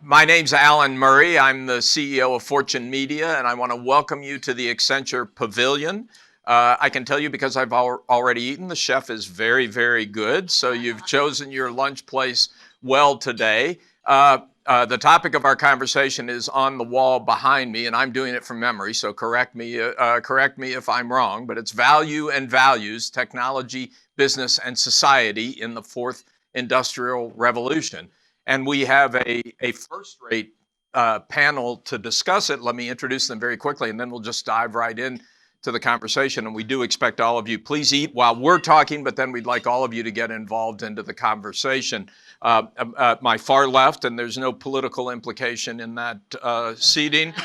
My name's Alan Murray. I'm the CEO of Fortune Media, and I want to welcome you to the Accenture Pavilion. I can tell you because I've already eaten, the chef is very, very good. So you've chosen your lunch place well today. The topic of our conversation is on the wall behind me, and I'm doing it from memory, so correct me if I'm wrong, but it's Value and Values, Technology, Business, and Society in the Fourth Industrial Revolution. And we have a first-rate panel to discuss it. Let me introduce them very quickly, and then we'll just dive right in to the conversation. And we do expect all of you, please eat while we're talking, but then we'd like all of you to get involved into the conversation. My far left, and there's no political implication in that seating,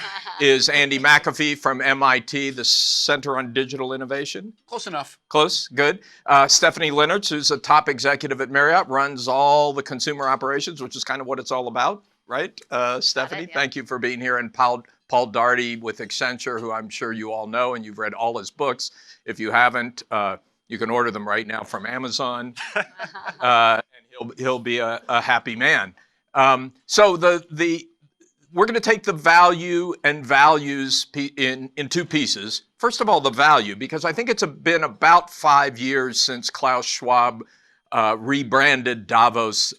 is Andy McAfee from MIT, the Center on Digital Innovation. Close enough. Close, good. Stephanie Leonards, who's a top executive at Marriott, runs all the consumer operations, which is kind of what it's all about, right? Stephanie, thank you for being here. And Paul Daugherty with Accenture, who I'm sure you all know, and you've read all his books. If you haven't, you can order them right now from Amazon, and he'll be a happy man. So we're going to take the value and values in two pieces. First of all, the value, because I think it's been about 5 years since Klaus Schwab rebranded Davos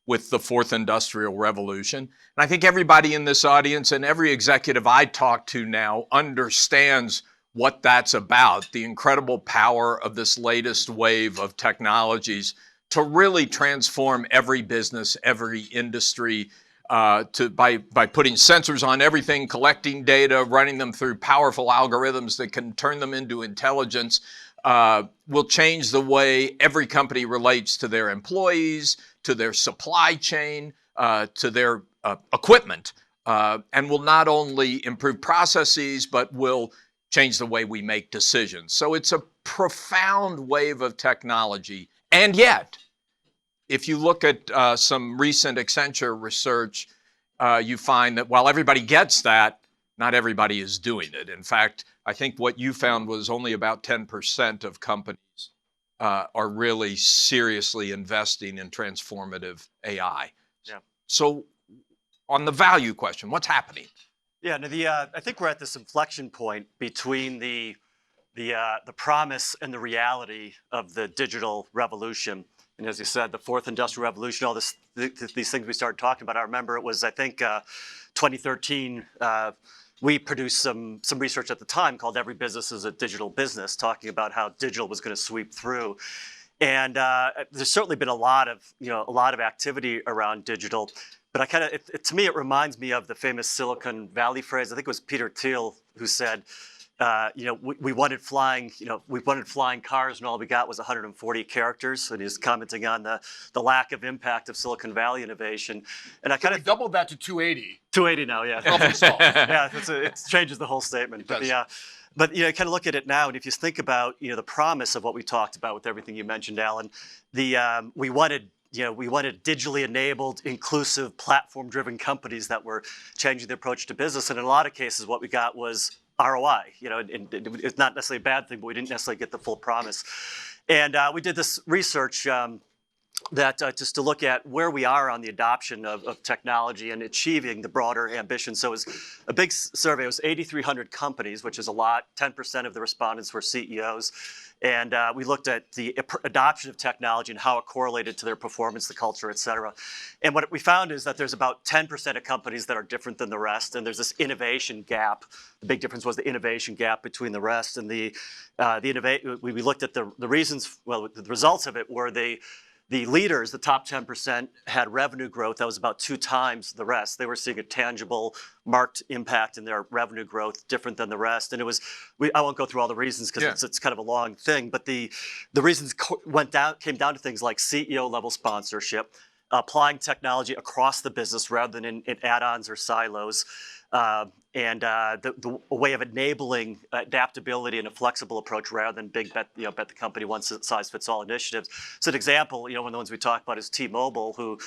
with the Fourth Industrial Revolution. And I think everybody in this audience and every executive I talk to now understands what that's about, the incredible power of this latest wave of technologies to really transform every business, every industry, by putting sensors on everything, collecting data, running them through powerful algorithms that can turn them into intelligence, will change the way every company relates to their employees, to their supply chain, to their equipment, and will not only improve processes, but will change the way we make decisions. So it's a profound wave of technology. And yet, if you look at some recent Accenture research, you find that while everybody gets that, not everybody is doing it. In fact, I think what you found was only about 10% of companies are really seriously investing in transformative AI. Yeah. So on the value question, what's happening? Yeah, no, I think we're at this inflection point between the promise and the reality of the digital revolution. And as you said, the Fourth Industrial Revolution, all these things we started talking about. I remember it was, I think, 2013. We produced some research at the time called "Every Business is a Digital Business," talking about how digital was going to sweep through. And there's certainly been a lot of activity around digital. But to me, it reminds me of the famous Silicon Valley phrase. I think it was Peter Thiel who said, we wanted flying cars, and all we got was 140 characters. And he's commenting on the lack of impact of Silicon Valley innovation. And I kind of doubled that to 280. 280 now, yeah. Yeah, it changes the whole statement. But yeah, but kind of look at it now, and if you think about the promise of what we talked about with everything you mentioned, Alan, we wanted digitally enabled, inclusive, platform-driven companies that were changing the approach to business. And in a lot of cases, what we got was ROI. And it's not necessarily a bad thing, but we didn't necessarily get the full promise. And we did this research just to look at where we are on the adoption of technology and achieving the broader ambition. So it was a big survey. It was 8,300 companies, which is a lot. 10% of the respondents were CEOs. And we looked at the adoption of technology and how it correlated to their performance, the culture, et cetera. And what we found is that there's about 10% of companies that are different than the rest. And there's this innovation gap. The big difference was the innovation gap between the rest. And we looked at the reasons, well, the results of it were the leaders, the top 10%, had revenue growth that was about 2 times the rest. They were seeing a tangible, marked impact in their revenue growth, different than the rest. And it was, I won't go through all the reasons because it's kind of a long thing, but the reasons came down to things like CEO level sponsorship, applying technology across the business rather than in add-ons or silos, and the way of enabling adaptability and a flexible approach rather than big bet the company one size fits all initiatives. So an example, one of the ones we talked about is T-Mobile, who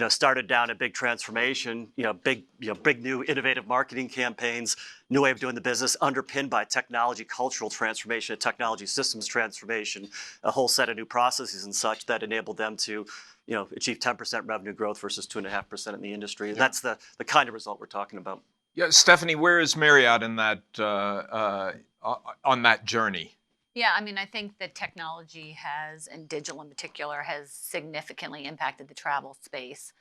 started down a big transformation, big new innovative marketing campaigns, new way of doing the business, underpinned by technology, cultural transformation, technology systems transformation, a whole set of new processes and such that enabled them to achieve 10% revenue growth versus 2.5% in the industry. And that's the kind of result we're talking about. Yeah, Stephanie, where is Marriott in that on that journey? Yeah, I mean, I think that technology has, and digital in particular, has significantly impacted the travel space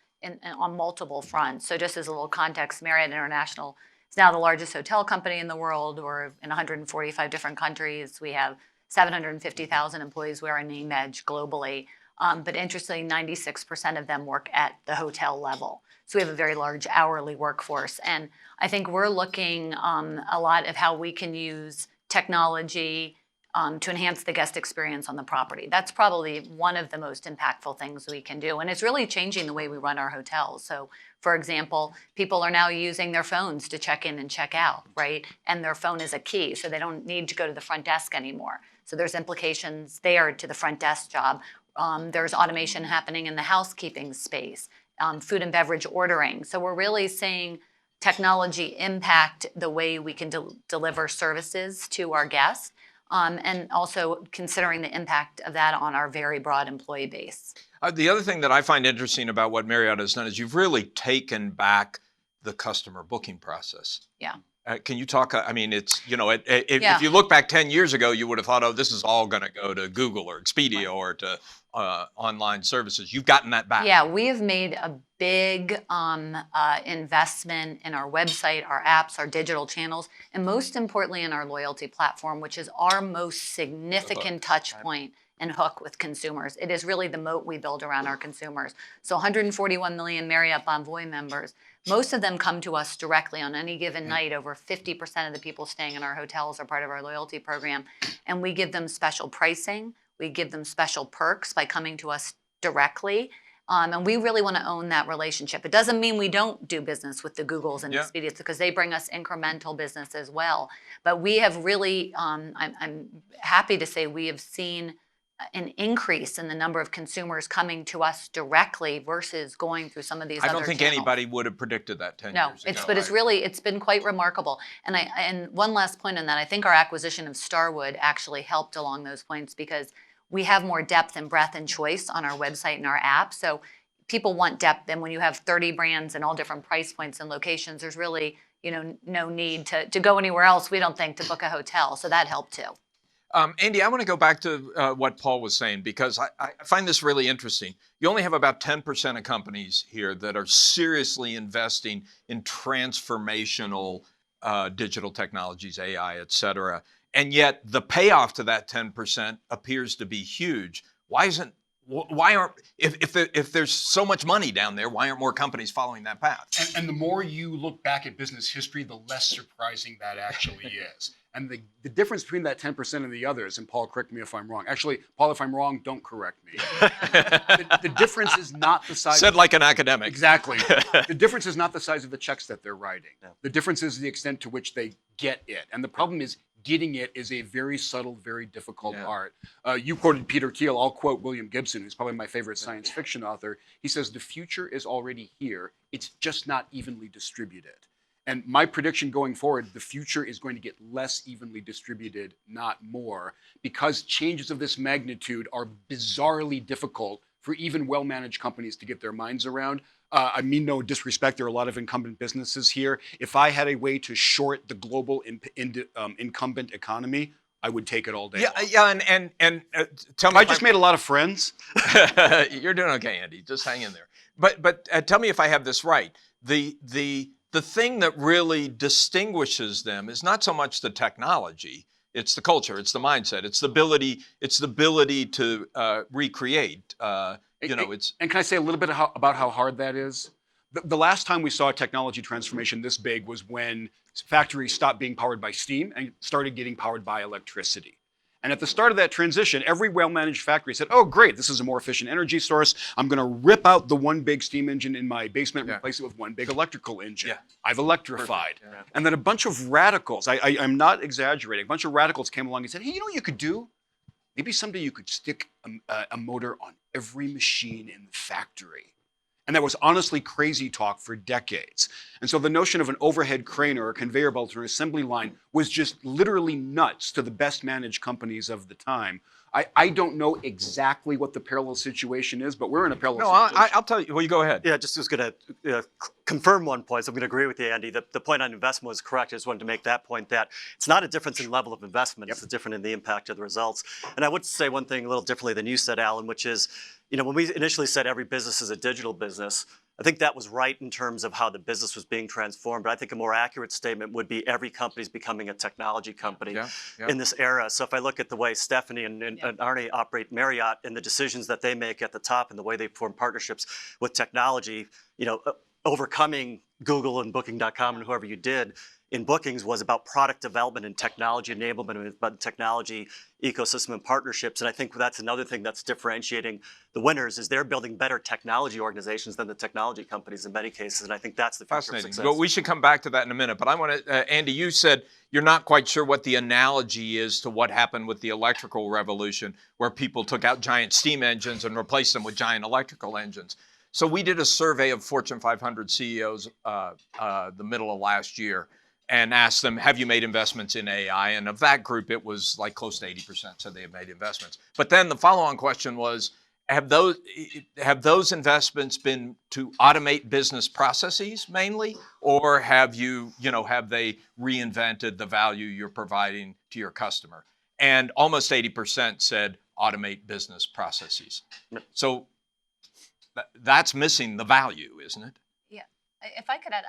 on multiple fronts. So just as a little context, Marriott International is now the largest hotel company in the world. We're in 145 different countries. We have 750,000 employees. Wear a name edge globally. But interestingly, 96% of them work at the hotel level. So we have a very large hourly workforce. And I think we're looking a lot at how we can use technology to enhance the guest experience on the property. That's probably one of the most impactful things we can do. And it's really changing the way we run our hotels. So for example, people are now using their phones to check in and check out, right? And their phone is a key, so they don't need to go to the front desk anymore. So there's implications there to the front desk job. There's automation happening in the housekeeping space, food and beverage ordering. So we're really seeing technology impact the way we can deliver services to our guests. And also considering the impact of that on our very broad employee base. The other thing that I find interesting about what Marriott has done is you've really taken back the customer booking process. Yeah. Can you talk? I mean, it's, if you look back 10 years ago, you would have thought, oh, this is all going to go to Google or Expedia or to online services. You've gotten that back. Yeah, we have made a big investment in our website, our apps, our digital channels, and most importantly in our loyalty platform, which is our most significant touch point and hook with consumers. It is really the moat we build around our consumers. So 141 million Marriott Bonvoy members. Most of them come to us directly on any given night. Over 50% of the people staying in our hotels are part of our loyalty program. And we give them special pricing. We give them special perks by coming to us directly. And we really want to own that relationship. It doesn't mean we don't do business with the Googles and Expedias because they bring us incremental business as well. But we have really, I'm happy to say we have seen an increase in the number of consumers coming to us directly versus going through some of these other channels. I don't think anybody would have predicted that 10 years ago. But it's been quite remarkable. And one last point on that, I think our acquisition of Starwood actually helped along those points because we have more depth and breadth and choice on our website and our app. So people want depth, and when you have 30 brands and all different price points and locations, there's really no need to go anywhere else, we don't think, to book a hotel. So that helped too. Andy, I want to go back to what Paul was saying because I find this really interesting. You only have about 10% of companies here that are seriously investing in transformational digital technologies, AI, et cetera. And yet the payoff to that 10% appears to be huge. If there's so much money down there, why aren't more companies following that path? And the more you look back at business history, the less surprising that actually is. And the difference between that 10% and the others, and Paul, correct me if I'm wrong. Actually, Paul, if I'm wrong, don't correct me. The difference is not the size. Said like an academic. Exactly. The difference is not the size of the checks that they're writing. No. The difference is the extent to which they get it. And the problem is getting it is a very subtle, very difficult art. You quoted Peter Thiel. I'll quote William Gibson, who's probably my favorite science fiction author. He says, the future is already here. It's just not evenly distributed. And my prediction going forward, the future is going to get less evenly distributed, not more, because changes of this magnitude are bizarrely difficult for even well-managed companies to get their minds around. I mean no disrespect, there are a lot of incumbent businesses here. If I had a way to short the global incumbent economy, I would take it all day. And tell me, I just made a lot of friends. You're doing okay, Andy. Just hang in there. But tell me if I have this right. The thing that really distinguishes them is not so much the technology. It's the culture. It's the mindset. It's the ability to recreate. And can I say a little bit about how hard that is? The last time we saw a technology transformation this big was when factories stopped being powered by steam and started getting powered by electricity. And at the start of that transition, every well-managed factory said, oh, great, this is a more efficient energy source. I'm going to rip out the one big steam engine in my basement and replace it with one big electrical engine. Yeah. I've electrified. Yeah. And then a bunch of radicals, I'm not exaggerating, a bunch of radicals came along and said, hey, you know what you could do? Maybe someday you could stick a motor on every machine in the factory. And that was honestly crazy talk for decades. And so the notion of an overhead crane or a conveyor belt or an assembly line was just literally nuts to the best managed companies of the time. I don't know exactly what the parallel situation is, but we're in a parallel situation. I'll tell you. Well, you go ahead. Yeah, just was going to confirm one point. So I'm going to agree with you, Andy. The point on investment was correct. I just wanted to make that point that it's not a difference in level of investment. It's a difference in the impact of the results. And I would say one thing a little differently than you said, Alan, which is, when we initially said every business is a digital business, I think that was right in terms of how the business was being transformed. But I think a more accurate statement would be every company is becoming a technology company in this era. So if I look at the way Stephanie and Arne operate Marriott and the decisions that they make at the top and the way they form partnerships with technology, overcoming Google and Booking.com and whoever you did in bookings was about product development and technology enablement and about technology ecosystem and partnerships. And I think that's another thing that's differentiating the winners is they're building better technology organizations than the technology companies in many cases. And I think that's the future of Fascinating. success. But we should come back to that in a minute. But I want to, Andy, you said you're not quite sure what the analogy is to what happened with the electrical revolution, where people took out giant steam engines and replaced them with giant electrical engines. So we did a survey of Fortune 500 CEOs the middle of last year, and asked them, have you made investments in AI? And of that group, it was like close to 80% said they had made investments. But then the follow-on question was, have those investments been to automate business processes mainly, or have they reinvented the value you're providing to your customer? And almost 80% said automate business processes. So that's missing the value, isn't it? Yeah, if I could add,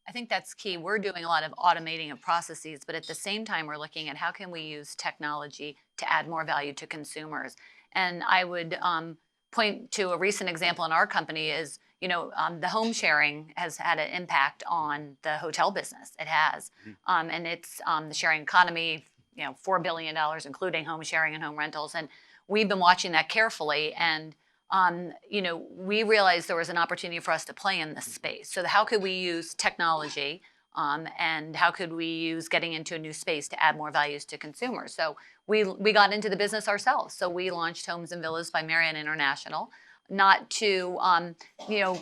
I think that's key. We're doing a lot of automating of processes, but at the same time, we're looking at how can we use technology to add more value to consumers. And I would point to a recent example in our company is, the home sharing has had an impact on the hotel business. It has. And it's the sharing economy, $4 billion, including home sharing and home rentals. And we've been watching that carefully. And we realized there was an opportunity for us to play in this space. So how could we use technology and how could we use getting into a new space to add more values to consumers? So we got into the business ourselves. So we launched Homes and Villas by Marriott International, not to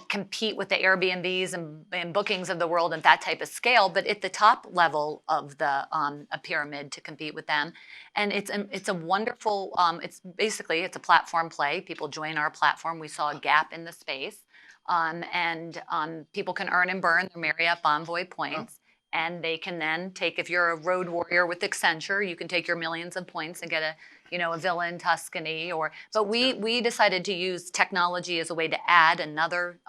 compete with the Airbnbs and bookings of the world at that type of scale, but at the top level of the a pyramid to compete with them. And it's a wonderful, it's a platform play. People join our platform. We saw a gap in the space. And people can earn and burn their Marriott Bonvoy points. And they can then if you're a road warrior with Accenture, you can take your millions of points and get a villa in Tuscany. But we decided to use technology as a way to add another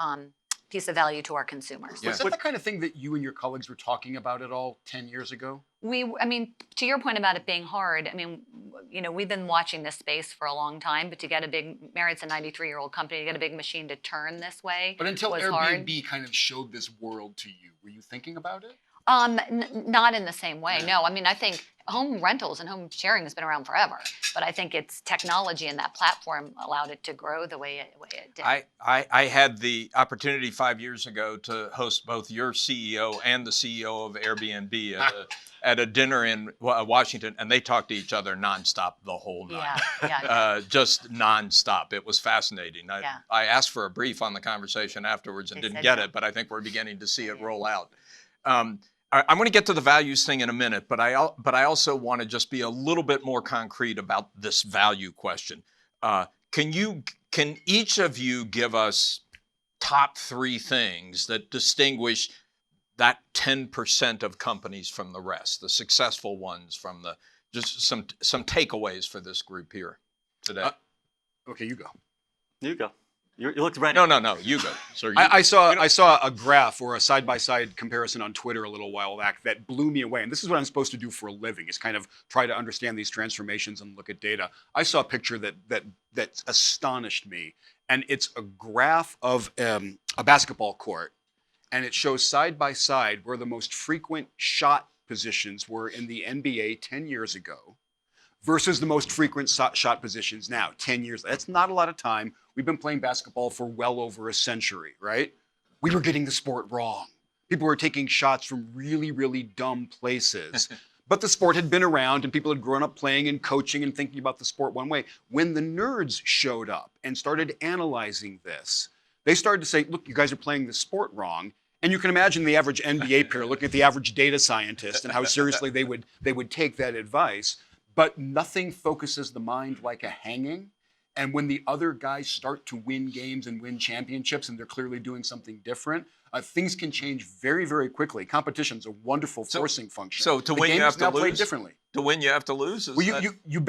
piece of value to our consumers. Was that the kind of thing that you and your colleagues were talking about at all 10 years ago? To your point about it being hard, we've been watching this space for a long time, but to get Marriott's a 93-year-old company, to get a big machine to turn this way But until was Airbnb hard. kind of showed this world to you, were you thinking about it? Not in the same way, no. I think home rentals and home sharing has been around forever, but I think it's technology and that platform allowed it to grow the way it did. I had the opportunity 5 years ago to host both your CEO and the CEO of Airbnb at a dinner in Washington, and they talked to each other nonstop the whole night. Just nonstop. It was fascinating. I asked for a brief on the conversation afterwards and didn't get it, but I think we're beginning to see it roll out. I'm going to get to the values thing in a minute, but I also want to just be a little bit more concrete about this value question. Can each of you give us top 3 things that distinguish that 10% of companies from the rest, the successful ones from just some takeaways for this group here today? Okay, you go. You go. You looked ready. No. You go. Sir, I saw a graph or a side-by-side comparison on Twitter a little while back that blew me away. And this is what I'm supposed to do for a living, is kind of try to understand these transformations and look at data. I saw a picture that astonished me. And it's a graph of a basketball court. And it shows side by side where the most frequent shot positions were in the NBA 10 years ago versus the most frequent shot positions now, 10 years. That's not a lot of time. We've been playing basketball for well over a century, right? We were getting the sport wrong. People were taking shots from really, really dumb places. But the sport had been around and people had grown up playing and coaching and thinking about the sport one way. When the nerds showed up and started analyzing this, They started to say, look, you guys are playing the sport wrong. And you can imagine the average NBA player looking at the average data scientist and how seriously they would take that advice. But nothing focuses the mind like a hanging. And when the other guys start to win games and win championships, and they're clearly doing something different, things can change very, very quickly. Competition's a wonderful forcing function. So to the win, game you have is to now lose. played differently. To win, you have to lose. Well, you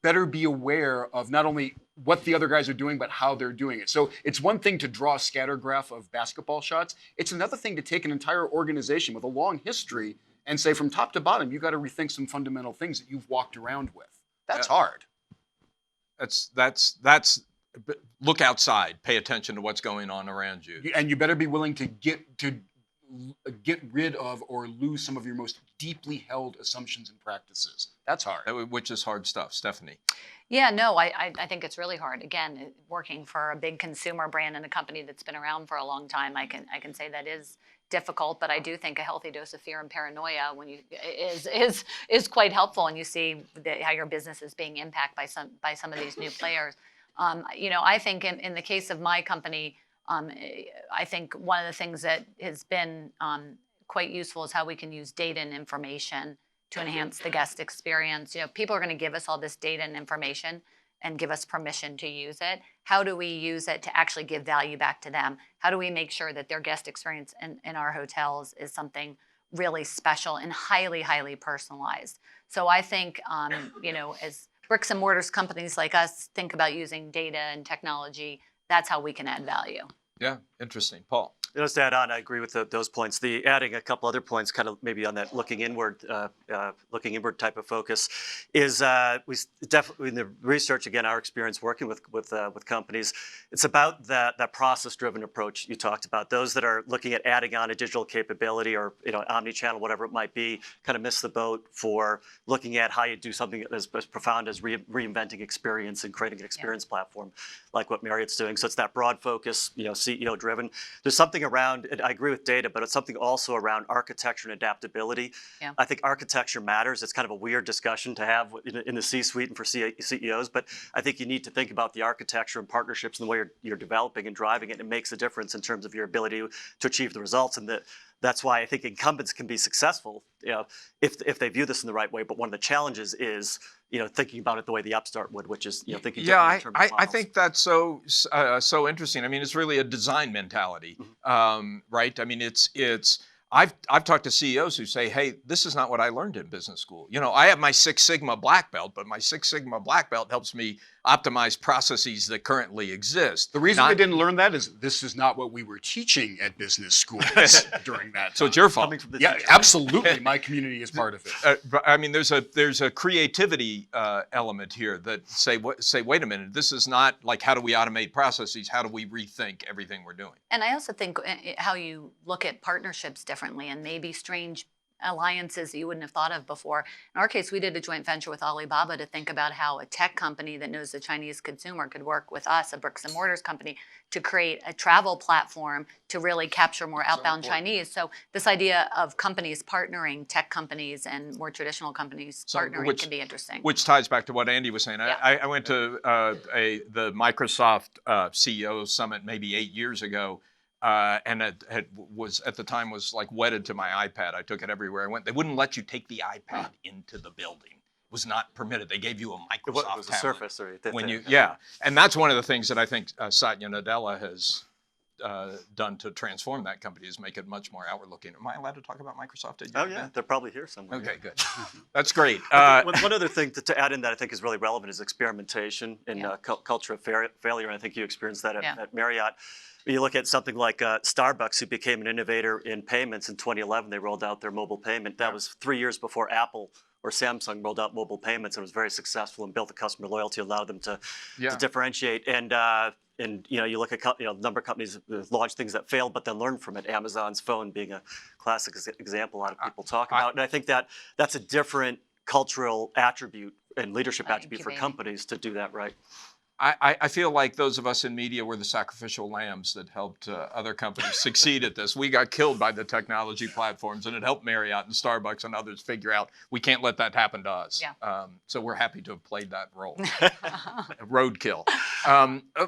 better be aware of not only what the other guys are doing, but how they're doing it. So it's one thing to draw a scatter graph of basketball shots. It's another thing to take an entire organization with a long history and say, from top to bottom, you got to rethink some fundamental things that you've walked around with. That's hard. That's look outside. Pay attention to what's going on around you. And you better be willing to get rid of or lose some of your most deeply held assumptions and practices. That's hard. Which is hard stuff. Stephanie. Yeah, no, I think it's really hard. Again, working for a big consumer brand and a company that's been around for a long time, I can say that is difficult. But I do think a healthy dose of fear and paranoia is quite helpful, and you see how your business is being impacted by some of these new players. I think in the case of my company, I think one of the things that has been quite useful is how we can use data and information to enhance the guest experience. People are going to give us all this data and information and give us permission to use it. How do we use it to actually give value back to them? How do we make sure that their guest experience in our hotels is something really special and highly, highly personalized? So I think, as bricks and mortars companies like us think about using data and technology, that's how we can add value. Yeah, interesting. Paul. Just to add on, I agree with those points. Adding a couple other points, kind of maybe on that looking inward type of focus, is we definitely in the research, again, our experience working with companies, it's about that process-driven approach you talked about. Those that are looking at adding on a digital capability or omni-channel, whatever it might be, kind of miss the boat for looking at how you do something as profound as reinventing experience and creating an experience platform like what Marriott's doing. So it's that broad focus, CEO-driven. There's something around, and I agree with data, but it's something also around architecture and adaptability. Yeah. I think architecture matters. It's kind of a weird discussion to have in the C-suite and for CEOs, but I think you need to think about the architecture and partnerships and the way you're developing and driving it. It makes a difference in terms of your ability to achieve the results, and that's why I think incumbents can be successful, if they view this in the right way. But one of the challenges is, thinking about it the way the upstart would, which is, thinking differently in terms of models. I think that's so interesting. I mean, it's really a design mentality, right? I mean, I've talked to CEOs who say, hey, this is not what I learned in business school. I have my Six Sigma black belt, but my Six Sigma black belt helps me optimize processes that currently exist. The reason they didn't learn that is this is not what we were teaching at business schools during that time. So it's your fault. Yeah, absolutely. My community is part of it. I mean, there's a creativity element here that say, wait a minute, this is not like how do we automate processes? How do we rethink everything we're doing? And I also think how you look at partnerships differently and maybe strange alliances that you wouldn't have thought of before. In our case, we did a joint venture with Alibaba to think about how a tech company that knows the Chinese consumer could work with us, a bricks and mortars company, to create a travel platform to really capture more outbound Chinese. So this idea of companies partnering, tech companies and more traditional companies partnering can be interesting. Which ties back to what Andy was saying. Yeah. I went to the Microsoft CEO summit maybe 8 years ago. And was at the time like wedded to my iPad. I took it everywhere I went. They wouldn't let you take the iPad into the building. It was not permitted. They gave you a Microsoft It was a tablet. Surface. And that's one of the things that I think Satya Nadella has done to transform that company, is make it much more outward looking. Am I allowed to talk about Microsoft? They're probably here somewhere. Okay, good. That's great. One other thing to add in that I think is really relevant is experimentation and culture of failure. And I think you experienced that at Marriott. You look at something like Starbucks, who became an innovator in payments in 2011. They rolled out their mobile payment. That was 3 years before Apple or Samsung rolled out mobile payments, and was very successful and built the customer loyalty, allowed them to differentiate. And you look at a number of companies that launch things that failed, but then learn from it. Amazon's phone being a classic example a lot of people talk about. And I think that's a different cultural attribute and leadership attribute for companies to do that right. I feel like those of us in media were the sacrificial lambs that helped other companies succeed at this. We got killed by the technology platforms, and it helped Marriott and Starbucks and others figure out we can't let that happen to us. Yeah. So we're happy to have played that role. Roadkill.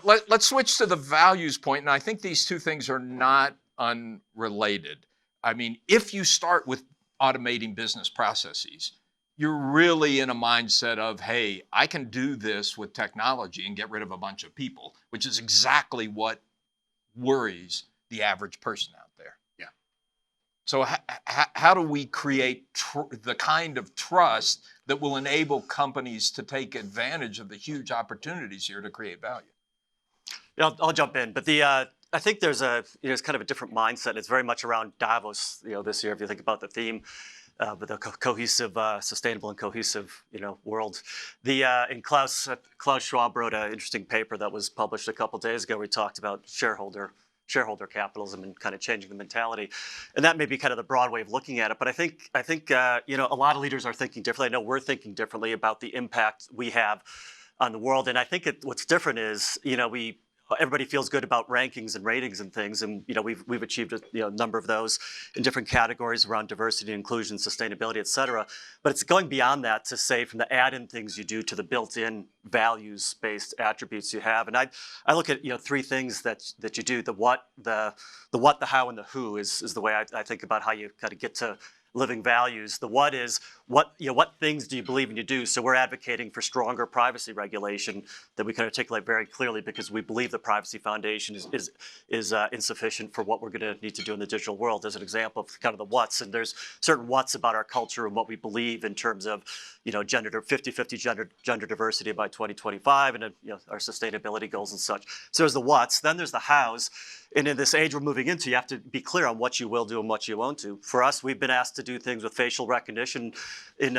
Let's switch to the values point, and I think these two things are not unrelated. I mean, if you start with automating business processes, you're really in a mindset of, hey, I can do this with technology and get rid of a bunch of people, which is exactly what worries the average person out there. Yeah. So how do we create the kind of trust that will enable companies to take advantage of the huge opportunities here to create value? Yeah, I'll jump in, but I think there's it's kind of a different mindset. It's very much around Davos, this year. If you think about the theme, with a cohesive, sustainable and cohesive, world. And Klaus Schwab wrote an interesting paper that was published a couple days ago where he talked about shareholder capitalism and kind of changing the mentality. And that may be kind of the broad way of looking at it. But I think a lot of leaders are thinking differently. I know we're thinking differently about the impact we have on the world. And I think what's different is, everybody feels good about rankings and ratings and things, and we've achieved a number of those in different categories around diversity, inclusion, sustainability, et cetera. But it's going beyond that to say from the add-in things you do to the built-in values-based attributes you have. And I look at three things that you do: the what, the how, and the who is the way I think about how you kind of get to living values. The what is what things do you believe in you do? So we're advocating for stronger privacy regulation that we can articulate very clearly because we believe the privacy foundation is insufficient for what we're going to need to do in the digital world. As an example of kind of the what's, and there's certain what's about our culture and what we believe in terms of 50-50 gender diversity by 2025 and our sustainability goals and such. So there's the what's. Then there's the how's. And in this age we're moving into, you have to be clear on what you will do and what you won't do. For us, we've been asked to do things with facial recognition in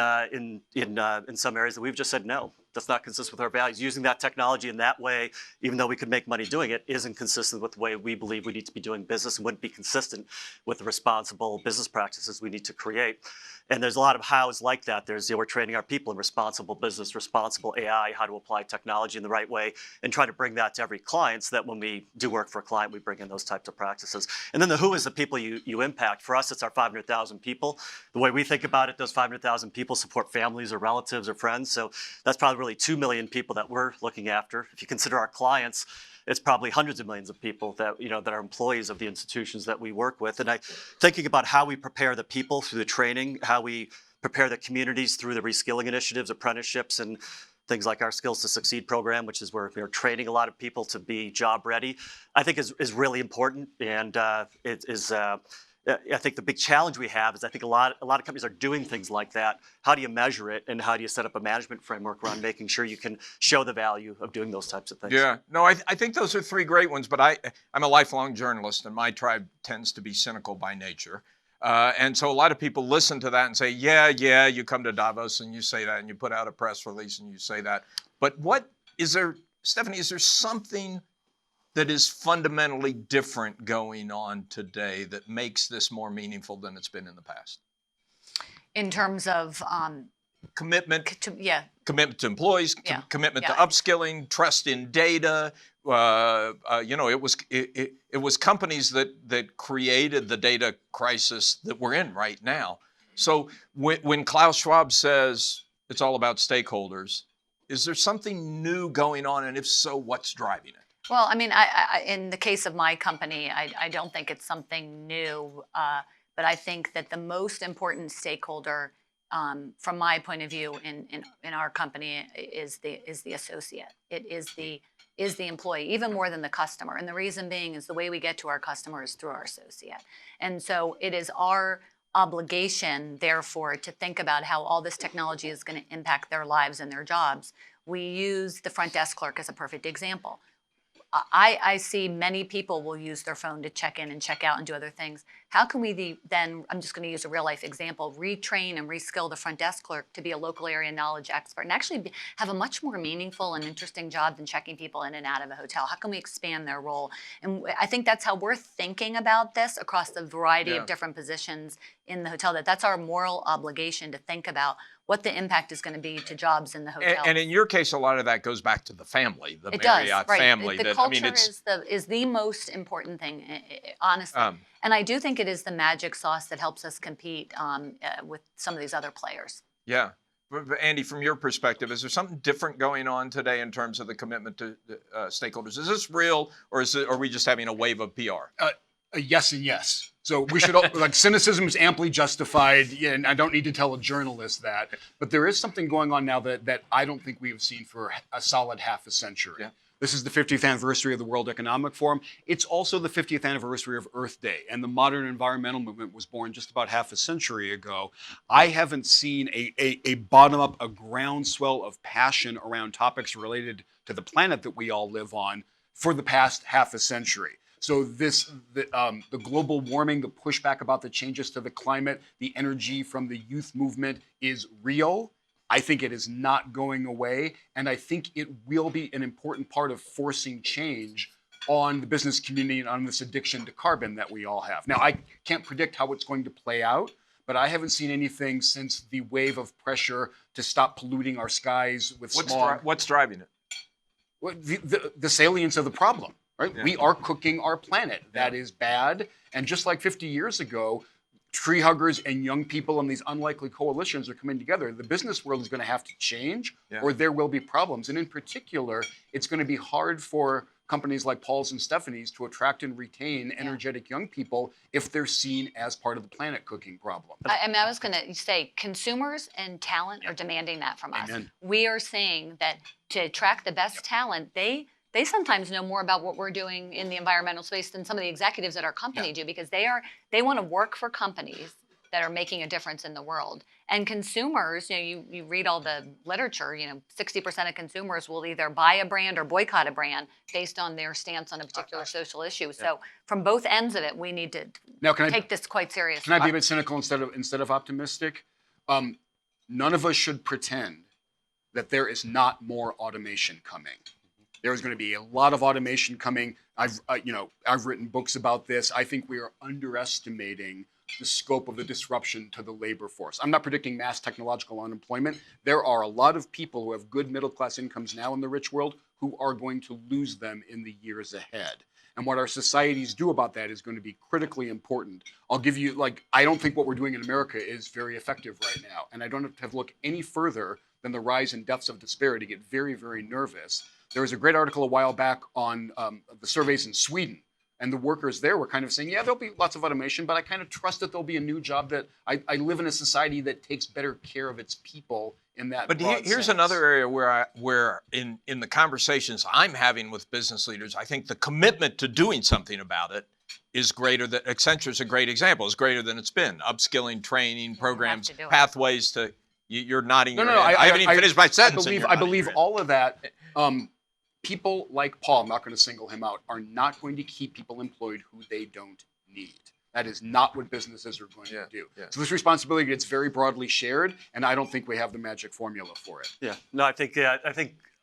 some areas that we've just said no. That's not consistent with our values. Using that technology in that way, even though we could make money doing it, isn't consistent with the way we believe we need to be doing business and wouldn't be consistent with the responsible business practices we need to create. And there's a lot of hows like that. There's, we're training our people in responsible business, responsible AI, how to apply technology in the right way, and try to bring that to every client so that when we do work for a client, we bring in those types of practices. And then the who is the people you impact. For us, it's our 500,000 people. The way we think about it, those 500,000 people support families or relatives or friends. So that's probably really 2 million people that we're looking after. If you consider our clients, it's probably hundreds of millions of people that that are employees of the institutions that we work with. And thinking about how we prepare the people through the training, how we prepare the communities through the reskilling initiatives, apprenticeships, and things like our Skills to Succeed program, which is where we're training a lot of people to be job ready, I think is really important. And it is. I think the big challenge we have is I think a lot of companies are doing things like that. How do you measure it, and how do you set up a management framework around making sure you can show the value of doing those types of things? Yeah, no, I think those are three great ones, but I'm a lifelong journalist, and my tribe tends to be cynical by nature. And so a lot of people listen to that and say, yeah, you come to Davos and you say that, and you put out a press release and you say that. But Stephanie, is there something that is fundamentally different going on today that makes this more meaningful than it's been in the past? In terms of commitment, commitment to employees, Yeah. commitment Yeah. to upskilling, trust in data. It was companies that created the data crisis that we're in right now. So when Klaus Schwab says it's all about stakeholders, is there something new going on, and if so, what's driving it? Well, I mean, I in the case of my company, I don't think it's something new, but I think that the most important stakeholder, from my point of view, in our company is the associate. It is the employee, even more than the customer. And the reason being is the way we get to our customer is through our associate. And so it is our obligation, therefore, to think about how all this technology is going to impact their lives and their jobs. We use the front desk clerk as a perfect example. I see many people will use their phone to check in and check out and do other things. How can we then, I'm just going to use a real life example, retrain and reskill the front desk clerk to be a local area knowledge expert and actually have a much more meaningful and interesting job than checking people in and out of a hotel? How can we expand their role? And I think that's how we're thinking about this across the variety of different positions in the hotel, that's our moral obligation to think about what the impact is going to be to jobs in the hotel. And in your case, a lot of that goes back to the family, the It does, Marriott right. family. The I culture mean, it's is the most important thing, honestly. And I do think it is the magic sauce that helps us compete with some of these other players. yeah. But Andy, from your perspective, is there something different going on today in terms of the commitment to stakeholders? Is this real, or are we just having a wave of PR? A yes and yes. So we should like cynicism is amply justified, and I don't need to tell a journalist that. But there is something going on now that I don't think we have seen for a solid half a century. Yeah. This is the 50th anniversary of the World Economic Forum. It's also the 50th anniversary of Earth Day, and the modern environmental movement was born just about half a century ago. I haven't seen a bottom-up, a groundswell of passion around topics related to the planet that we all live on for the past half a century. So the global warming, the pushback about the changes to the climate, the energy from the youth movement is real. I think it is not going away, and I think it will be an important part of forcing change on the business community and on this addiction to carbon that we all have. Now, I can't predict how it's going to play out, but I haven't seen anything since the wave of pressure to stop polluting our skies with smog. What's driving it? Well, the salience of the problem, right? Yeah. We are cooking our planet. That is bad, and just like 50 years ago, tree huggers and young people and these unlikely coalitions are coming together. The business world is going to have to change, or there will be problems. And in particular, it's going to be hard for companies like Paul's and Stephanie's to attract and retain energetic young people if they're seen as part of the planet cooking problem. I mean, I was going to say consumers and talent are demanding that from us. Amen. We are saying that to attract the best talent, they sometimes know more about what we're doing in the environmental space than some of the executives at our company do, because they want to work for companies that are making a difference in the world. And consumers, you read all the literature, 60% of consumers will either buy a brand or boycott a brand based on their stance on a particular social issue. So from both ends of it, we need to take this quite seriously. Can I be a bit cynical instead of optimistic? None of us should pretend that there is not more automation coming. There is going to be a lot of automation coming. I've written books about this. I think we are underestimating the scope of the disruption to the labor force. I'm not predicting mass technological unemployment. There are a lot of people who have good middle-class incomes now in the rich world who are going to lose them in the years ahead. And what our societies do about that is going to be critically important. I'll give you, I don't think what we're doing in America is very effective right now. And I don't have to look any further than the rise in deaths of despair to get very, very nervous. There was a great article a while back on the surveys in Sweden, and the workers there were kind of saying, there'll be lots of automation, but I kind of trust that there'll be a new job that I live in a society that takes better care of its people in that But broad here's sense. another area where in the conversations I'm having with business leaders, I think the commitment to doing something about it is greater than Accenture is a great example. Is greater than it's been. Upskilling, training, programs, to do it. pathways to. You're nodding. No, your no, head. I haven't even finished my sentence. I believe all of that. People like Paul, I'm not going to single him out, are not going to keep people employed who they don't need. That is not what businesses are going to do. Yeah. So this responsibility gets very broadly shared, and I don't think we have the magic formula for it. Yeah, no, I think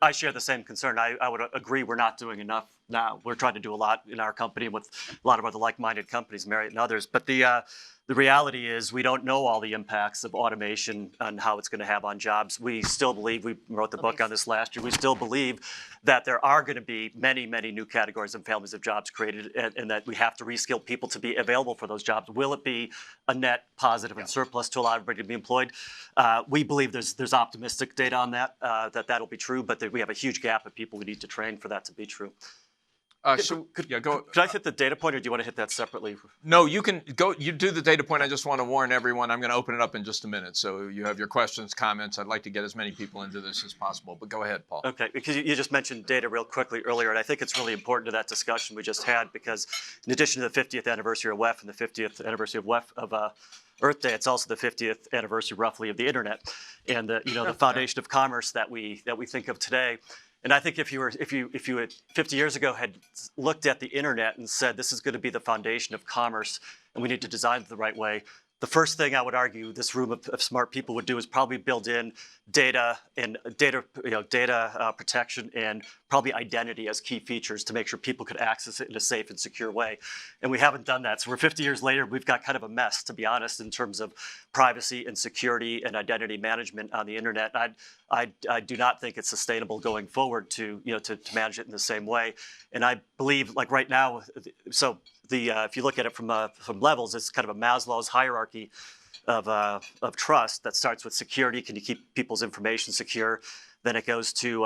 I share the same concern. I would agree we're not doing enough now. We're trying to do a lot in our company with a lot of other like-minded companies, Marriott and others. But the reality is we don't know all the impacts of automation and how it's going to have on jobs. We still believe, we wrote the book on this last year, we still believe that there are going to be many, many new categories and families of jobs created, and that we have to reskill people to be available for those jobs. Will it be a net positive and surplus to allow everybody to be employed? We believe there's optimistic data on that, that'll be true, but we have a huge gap of people we need to train for that to be true. Go. Could I hit the data point, or do you want to hit that separately? No, you can go. You do the data point. I just want to warn everyone. I'm going to open it up in just a minute. So you have your questions, comments. I'd like to get as many people into this as possible. But go ahead, Paul. Okay, because you just mentioned data real quickly earlier, and I think it's really important to that discussion we just had, because in addition to the 50th anniversary of WEF and the 50th anniversary of WEF of Earth Day, it's also the 50th anniversary, roughly, of the internet, and the foundation of commerce that we think of today. And I think if you had 50 years ago had looked at the internet and said this is going to be the foundation of commerce and we need to design it the right way, the first thing I would argue this room of smart people would do is probably build in data and data protection and probably identity as key features to make sure people could access it in a safe and secure way. And we haven't done that. So we're 50 years later, we've got kind of a mess, to be honest, in terms of privacy and security and identity management on the internet. I do not think it's sustainable going forward to manage it in the same way. And I believe, like right now, so if you look at it from levels, it's kind of a Maslow's hierarchy of trust that starts with security. Can you keep people's information secure? Then it goes to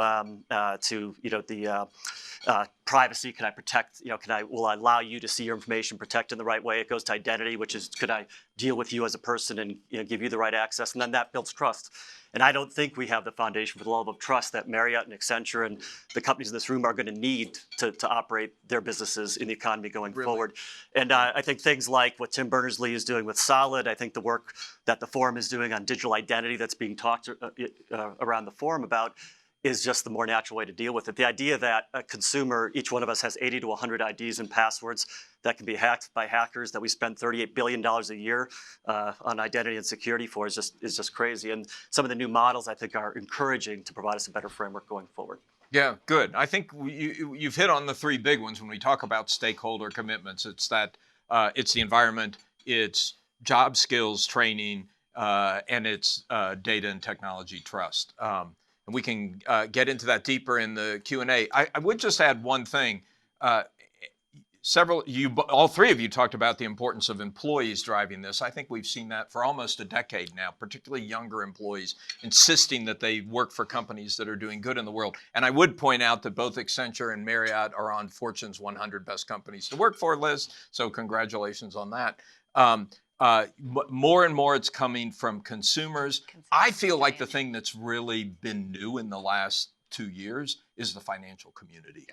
privacy. Can I protect? Will I allow you to see your information protected in the right way? It goes to identity, which is, could I deal with you as a person and give you the right access? And then that builds trust. And I don't think we have the foundation for the level of trust that Marriott and Accenture and the companies in this room are going to need to operate their businesses in the economy going forward. And I think things like what Tim Berners-Lee is doing with Solid, I think the work that the forum is doing on digital identity that's being talked around the forum about is just the more natural way to deal with it. The idea that a consumer, each one of us has 80 to 100 IDs and passwords that can be hacked by hackers that we spend $38 billion a year on identity and security for is just crazy. And some of the new models, I think, are encouraging to provide us a better framework going forward. Yeah, good. I think you've hit on the three big ones when we talk about stakeholder commitments. It's that it's the environment, it's job skills training, and it's data and technology trust. And we can get into that deeper in the Q&A. I would just add one thing. All three of you talked about the importance of employees driving this. I think we've seen that for almost a decade now, particularly younger employees insisting that they work for companies that are doing good in the world. And I would point out that both Accenture and Marriott are on Fortune's 100 best companies to work for list. So congratulations on that. More and more it's coming from consumers. I feel like the thing that's really been new in the last 2 years is the financial community.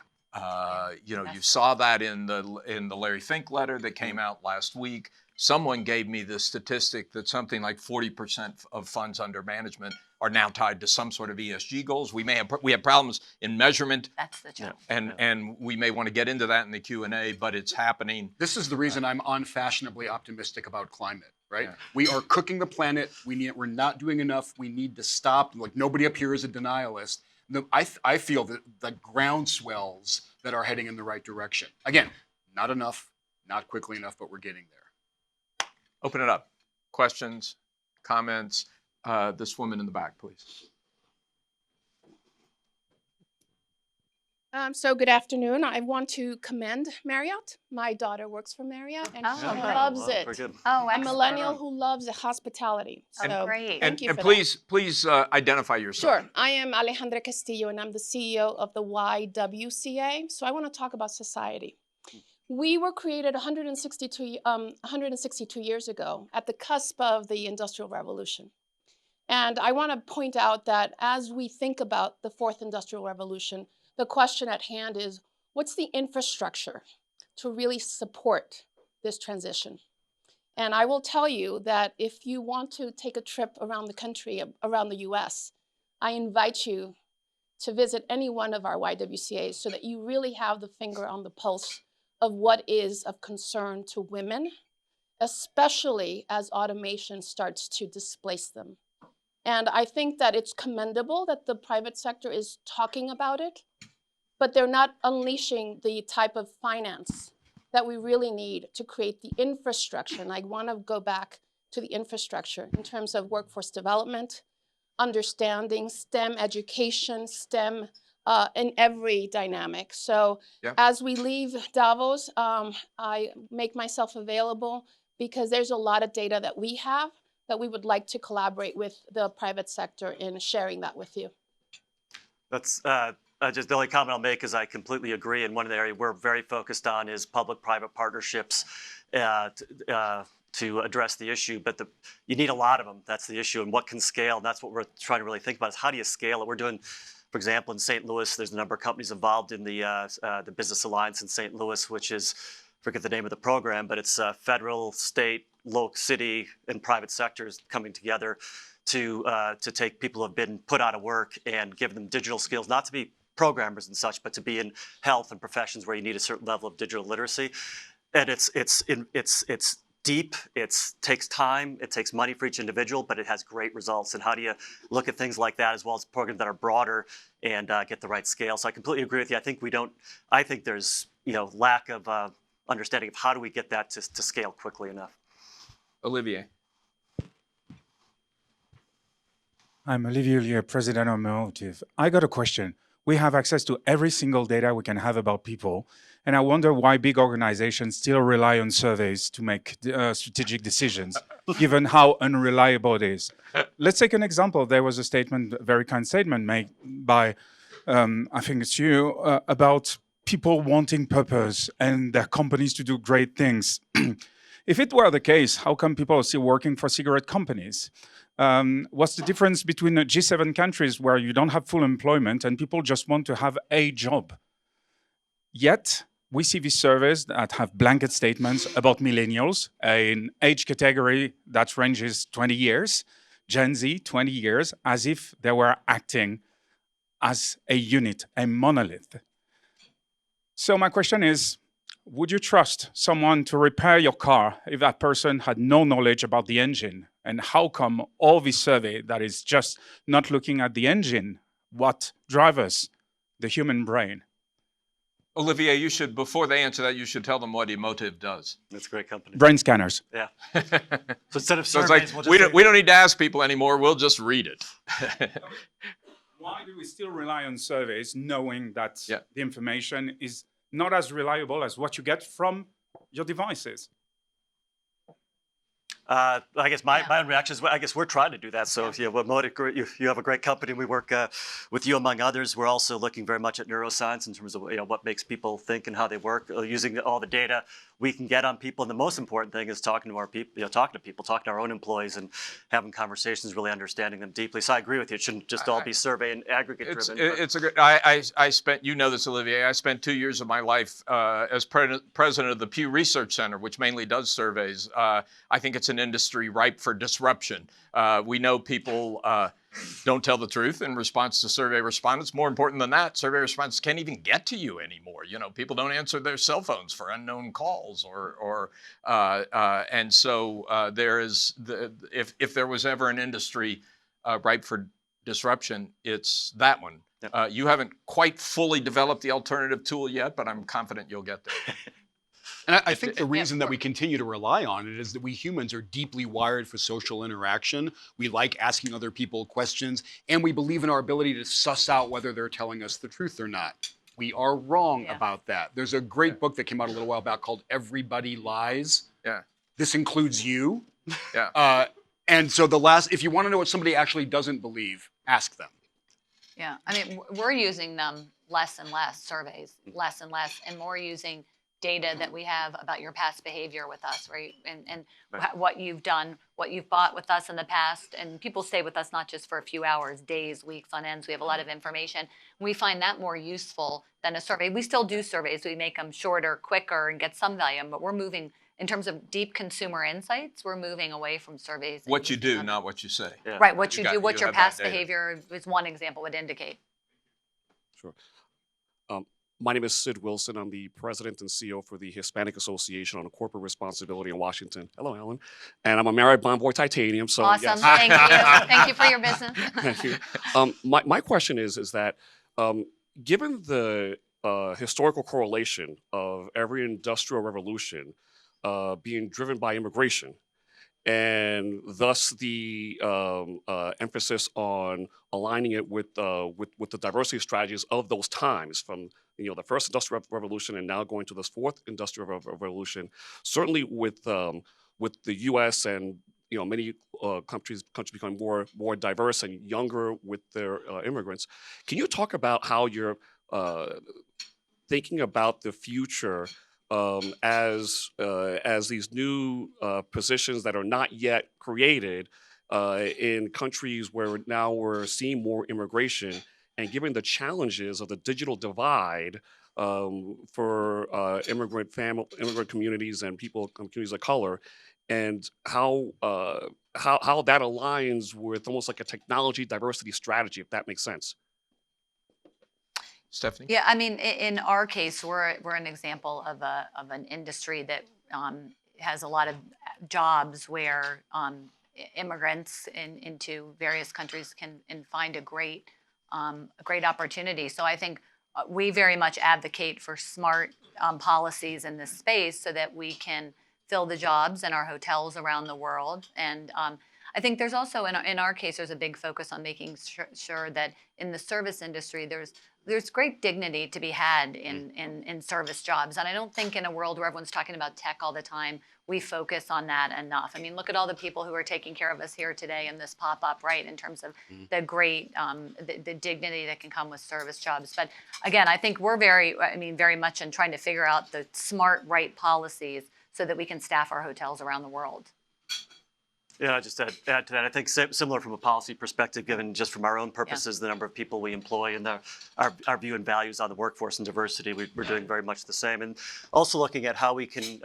You saw that in the Larry Fink letter that came out last week. Someone gave me the statistic that something like 40% of funds under management are now tied to some sort of ESG goals. We have problems in measurement. That's the job. And we may want to get into that in the Q&A, but it's happening. This is the reason I'm unfashionably optimistic about climate, right? Yeah. We are cooking the planet. We're not doing enough. We need to stop. Like, nobody up here is a denialist. I feel that the groundswells that are heading in the right direction. Again, not enough, not quickly enough, but we're getting there. Open it up. Questions, comments. This woman in the back, please. So good afternoon. I want to commend Marriott. My daughter works for Marriott and she Oh, great. loves it. Very good. Oh, A excellent. millennial who loves the hospitality. Oh, So great. thank you And for please identify that. yourself. Sure. I am Alejandra Castillo and I'm the CEO of the YWCA. So I want to talk about society. We were created 162 years ago at the cusp of the Industrial Revolution. And I want to point out that as we think about the fourth Industrial Revolution, the question at hand is, what's the infrastructure to really support this transition? And I will tell you that if you want to take a trip around the country, around the US, I invite you to visit any one of our YWCAs so that you really have the finger on the pulse of what is of concern to women, especially as automation starts to displace them. And I think that it's commendable that the private sector is talking about it, but they're not unleashing the type of finance that we really need to create the infrastructure. And I want to go back to the infrastructure in terms of workforce development, understanding STEM education, STEM in every dynamic. So as we leave Davos, I make myself available because there's a lot of data that we have that we would like to collaborate with the private sector in sharing that with you. That's just the only comment I'll make is I completely agree. And one of the areas we're very focused on is public-private partnerships to address the issue. But you need a lot of them. That's the issue. And what can scale? And that's what we're trying to really think about is how do you scale it? We're doing, for example, in St. Louis, there's a number of companies involved in the Business Alliance in St. Louis, which is, I forget the name of the program, but it's federal, state, local, city, and private sectors coming together to take people who have been put out of work and give them digital skills, not to be programmers and such, but to be in health and professions where you need a certain level of digital literacy. And it's deep, it takes time, it takes money for each individual, but it has great results. And how do you look at things like that as well as programs that are broader and get the right scale? So I completely agree with you. I think there's lack of understanding of how do we get that to scale quickly enough. Olivier. I'm Olivier Lier, President of Motive. I got a question. We have access to every single data we can have about people, and I wonder why big organizations still rely on surveys to make strategic decisions, given how unreliable it is. Let's take an example. There was a very kind statement made by, I think it's you, about people wanting purpose and their companies to do great things. If it were the case, how come people are still working for cigarette companies? What's the difference between the G7 countries where you don't have full employment and people just want to have a job? Yet, we see these surveys that have blanket statements about millennials, an age category that ranges 20 years, Gen Z, 20 years, as if they were acting as a unit, a monolith. So my question is, would you trust someone to repair your car if that person had no knowledge about the engine? And how come all this survey that is just not looking at the engine, what drives us, the human brain? Olivier, you should, before they answer that, you should tell them what Emotive does. That's a great company. Brain scanners. Yeah. So instead of So it's surveys, like, we'll just we don't need to ask people anymore. We'll just read it. Why do we still rely on surveys knowing that Yeah. the information is not as reliable as what you get from your devices? I guess my own reaction is, I guess we're trying to do that. So if you have a great company, we work with you among others. We're also looking very much at neuroscience in terms of what makes people think and how they work, using all the data we can get on people. And the most important thing is talking to our people, talking to our own employees and having conversations, really understanding them deeply. So I agree with you. It shouldn't just all be survey and aggregate driven. It's a great. I spent, this, Olivier. I spent 2 years of my life as president of the Pew Research Center, which mainly does surveys. I think it's an industry ripe for disruption. We know people don't tell the truth in response to survey respondents. More important than that, survey respondents can't even get to you anymore. People don't answer their cell phones for unknown calls, and so there is if there was ever an industry ripe for disruption, it's that one. You haven't quite fully developed the alternative tool yet, but I'm confident you'll get there. And I think the reason that we continue to rely on it is that we humans are deeply wired for social interaction. We like asking other people questions, and we believe in our ability to suss out whether they're telling us the truth or not. We are wrong about that. There's a great book that came out a little while back called Everybody Lies. Yeah. This includes you. Yeah. And so if you want to know what somebody actually doesn't believe, ask them. Yeah, I mean, we're using them less and less, surveys, less and less, and more using data that we have about your past behavior with us, right? And Right. what you've done, what you've bought with us in the past. And people stay with us not just for a few hours, days, weeks on end. So we have a lot of information. We find that more useful than a survey. We still do surveys. We make them shorter, quicker, and get some value. But we're moving, in terms of deep consumer insights, we're moving away from surveys. and What you using do, them. not what you say. Yeah. Right, what You you got- do, what you your have that past data. behavior is one example would indicate. Sure. My name is Sid Wilson. I'm the president and CEO for the Hispanic Association on Corporate Responsibility in Washington. Hello, Alan. And I'm a married Bonvoy Titanium. So Awesome, yes. thank you. Thank you for your business. Thank you. My question is that given the historical correlation of every industrial revolution being driven by immigration, and thus the emphasis on aligning it with the diversity strategies of those times, from the first industrial revolution and now going to this fourth industrial revolution, certainly with the U.S. and many countries becoming more diverse and younger with their immigrants. Can you talk about how you're thinking about the future as these new positions that are not yet created in countries where now we're seeing more immigration, and given the challenges of the digital divide for immigrant communities and communities of color, and how that aligns with almost like a technology diversity strategy, if that makes sense. Stephanie? Yeah, I mean, in our case, we're an example of an industry that has a lot of jobs where immigrants into various countries can find a great opportunity. So I think we very much advocate for smart policies in this space so that we can fill the jobs in our hotels around the world. And I think there's also, in our case, there's a big focus on making sure that in the service industry, there's great dignity to be had in service jobs. And I don't think in a world where everyone's talking about tech all the time, we focus on that enough. I mean, look at all the people who are taking care of us here today in this pop-up, right, in terms of the great, the dignity that can come with service jobs. But again, I think we're very much in trying to figure out the smart, right policies so that we can staff our hotels around the world. Yeah, just add to that. I think similar from a policy perspective, given just from our own purposes, the number of people we employ and our view and values on the workforce and diversity, we're doing very much the same. And also looking at how we can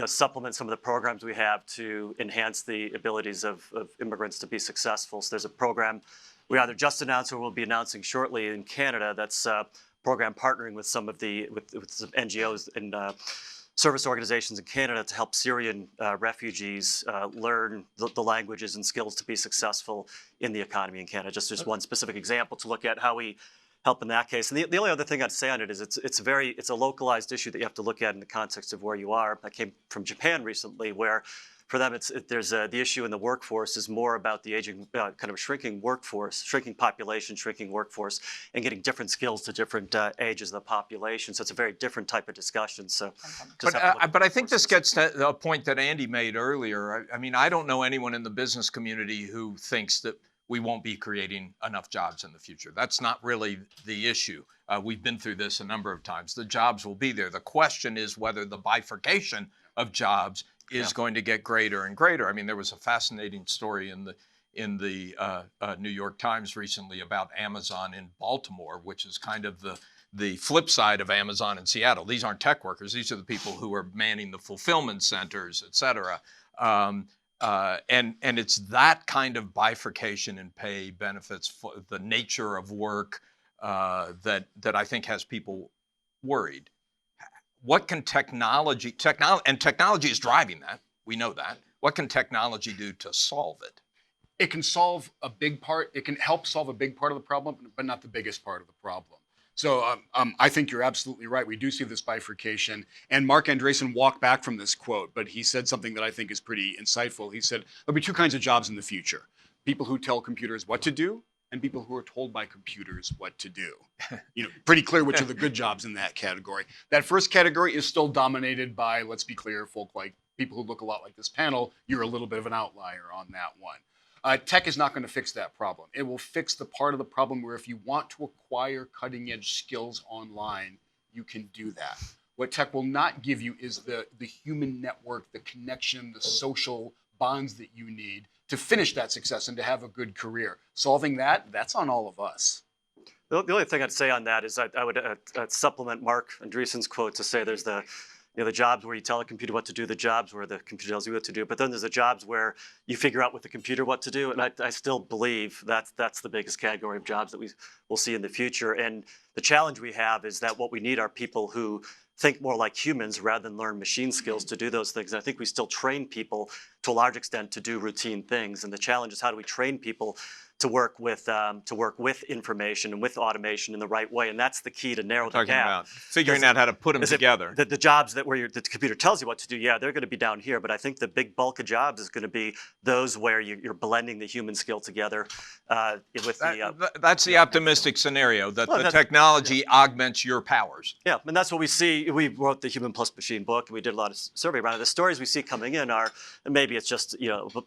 supplement some of the programs we have to enhance the abilities of immigrants to be successful. So there's a program we either just announced or will be announcing shortly in Canada that's a program partnering with some of with some NGOs and service organizations in Canada to help Syrian refugees learn the languages and skills to be successful in the economy in Canada. Just one specific example to look at how we help in that case. And the only other thing I'd say on it is it's a localized issue that you have to look at in the context of where you are. I came from Japan recently, where for them the issue in the workforce is more about the aging, kind of shrinking workforce, shrinking population, shrinking workforce, and getting different skills to different ages of the population. So it's a very different type of discussion. So, but I think this gets to a point that Andy made earlier. I mean, I don't know anyone in the business community who thinks that we won't be creating enough jobs in the future. That's not really the issue. We've been through this a number of times. The jobs will be there. The question is whether the bifurcation of jobs is going to get greater and greater. I mean, there was a fascinating story in the New York Times recently about Amazon in Baltimore, which is kind of the flip side of Amazon in Seattle. These aren't tech workers. These are the people who are manning the fulfillment centers, et cetera. And it's that kind of bifurcation in pay, benefits, for the nature of work that I think has people worried. What can technology is driving that. We know that. What can technology do to solve it? It can solve a big part. It can help solve a big part of the problem, but not the biggest part of the problem. So I think you're absolutely right. We do see this bifurcation. And Mark Andreessen walked back from this quote, but he said something that I think is pretty insightful. He said, there'll be two kinds of jobs in the future. People who tell computers what to do, and people who are told by computers what to do. Pretty clear which are the good jobs in that category. That first category is still dominated by, let's be clear, folk like people who look a lot like this panel. You're a little bit of an outlier on that one. Tech is not going to fix that problem. It will fix the part of the problem where if you want to acquire cutting edge skills online, you can do that. What tech will not give you is the human network, the connection, the social bonds that you need to finish that success and to have a good career. Solving that's on all of us. The only thing I'd say on that is I would supplement Mark Andreessen's quote to say there's the jobs where you tell a computer what to do, the jobs where the computer tells you what to do, but then there's the jobs where you figure out with the computer what to do, and I still believe that's the biggest category of jobs that we will see in the future. And the challenge we have is that what we need are people who think more like humans rather than learn machine skills to do those things. And I think we still train people to a large extent to do routine things. And the challenge is how do we train people to work with information and with automation in the right way, and that's the key to narrow the gap. About figuring out how to put them together. The jobs where the computer tells you what to do, they're going to be down here, but I think the big bulk of jobs is going to be those where you're blending the human skill together with that's the optimistic scenario, that the technology augments your powers. Yeah, and that's what we see. We wrote the Human Plus Machine book, and we did a lot of survey around it. The stories we see coming in are, and maybe it's just,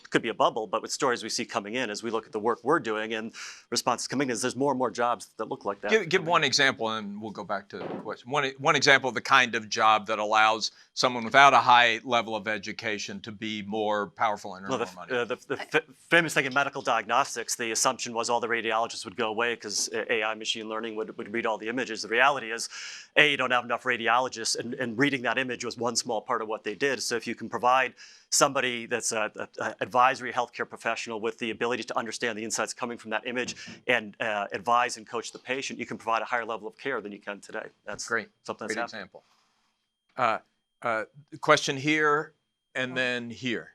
could be a bubble, but with stories we see coming in as we look at the work we're doing and responses coming in, is there's more and more jobs that look like that. Give one example, and we'll go back to the question. One example of the kind of job that allows someone without a high level of education to be more powerful and earn more money. The famous thing in medical diagnostics, the assumption was all the radiologists would go away because AI machine learning would read all the images. The reality is, you don't have enough radiologists, and reading that image was one small part of what they did. So if you can provide somebody that's an advisory healthcare professional with the ability to understand the insights coming from that image and advise and coach the patient, you can provide a higher level of care than you can today. That's great. Something Great that's example. Question here and then here.